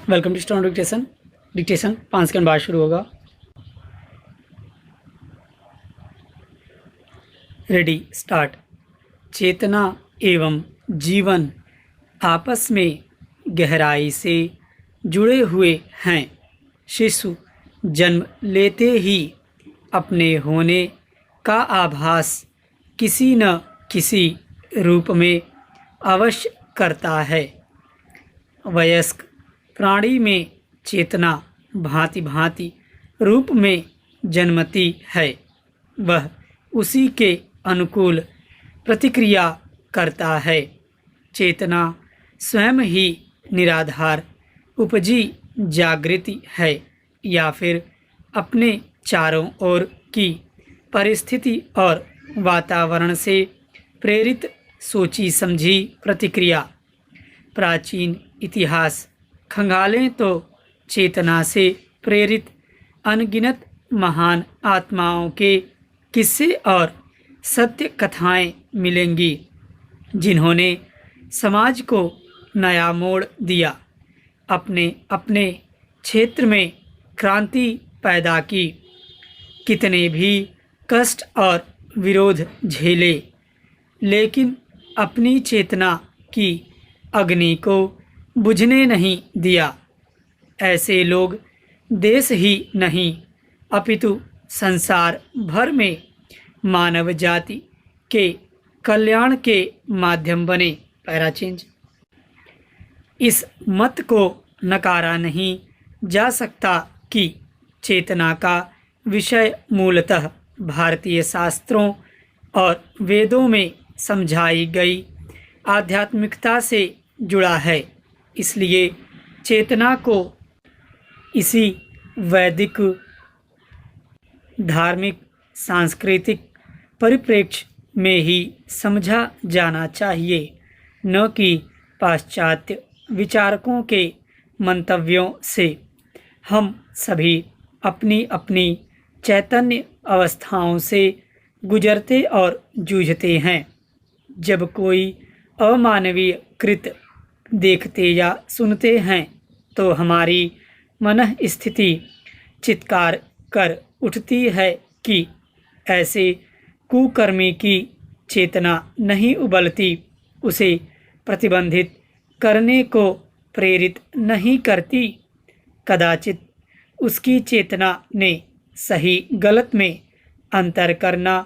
Welcome to stone dictation 5 second बाद शुरू होगा। Ready start. चेतना एवं जीवन आपस में गहराई से जुड़े हुए हैं। शिशु जन्म लेते ही अपने होने का आभास किसी न किसी रूप में अवश्य करता है। वयस्क प्राणी में चेतना भांति भांति रूप में जन्मती है। वह उसी के अनुकूल प्रतिक्रिया करता है। चेतना स्वयं ही निराधार उपजी जागृति है या फिर अपने चारों ओर की परिस्थिति और वातावरण से प्रेरित सोची समझी प्रतिक्रिया। प्राचीन इतिहास खंगालें तो चेतना से प्रेरित अनगिनत महान आत्माओं के किस्से और सत्य कथाएं मिलेंगी, जिन्होंने समाज को नया मोड़ दिया, अपने अपने क्षेत्र में क्रांति पैदा की। कितने भी कष्ट और विरोध झेले, लेकिन अपनी चेतना की अग्नि को बुझने नहीं दिया। ऐसे लोग देश ही नहीं अपितु संसार भर में मानव जाति के कल्याण के माध्यम बने। Para change. इस मत को नकारा नहीं जा सकता कि चेतना का विषय मूलतः भारतीय शास्त्रों और वेदों में समझाई गई आध्यात्मिकता से जुड़ा है। इसलिए चेतना को इसी वैदिक, धार्मिक, सांस्कृतिक परिप्रेक्ष्य में ही समझा जाना चाहिए, न कि पाश्चात्य विचारकों के मंतव्यों से। हम सभी अपनी अपनी चैतन्य अवस्थाओं से गुजरते और जूझते हैं। जब कोई अमानवीय कृत्य देखते या सुनते हैं तो हमारी मनः स्थिति चित्कार कर उठती है कि ऐसे कुकर्मी की चेतना नहीं उबलती, उसे प्रतिबंधित करने को प्रेरित नहीं करती। कदाचित उसकी चेतना ने सही गलत में अंतर करना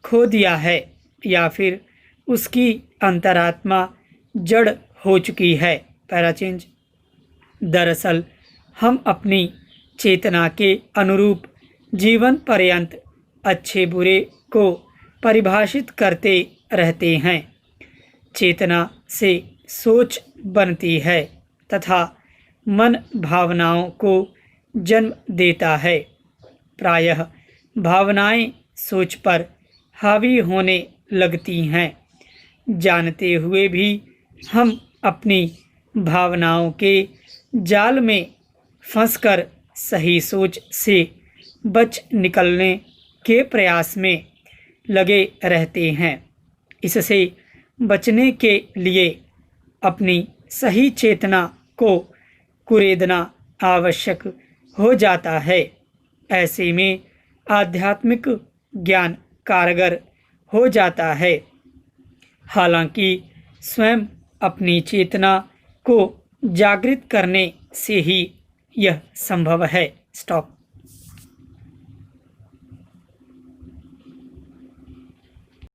खो दिया है, या फिर उसकी अंतरात्मा जड़ हो चुकी है। पैराचेंज। दरअसल हम अपनी चेतना के अनुरूप जीवन पर्यंत अच्छे बुरे को परिभाषित करते रहते हैं। चेतना से सोच बनती है तथा मन भावनाओं को जन्म देता है। प्रायः भावनाएं सोच पर हावी होने लगती हैं। जानते हुए भी हम अपनी भावनाओं के जाल में फंसकर सही सोच से बच निकलने के प्रयास में लगे रहते हैं। इससे बचने के लिए अपनी सही चेतना को कुरेदना आवश्यक हो जाता है। ऐसे में आध्यात्मिक ज्ञान कारगर हो जाता है। हालांकि स्वयं अपनी चेतना को जागृत करने से ही यह संभव है। स्टॉप।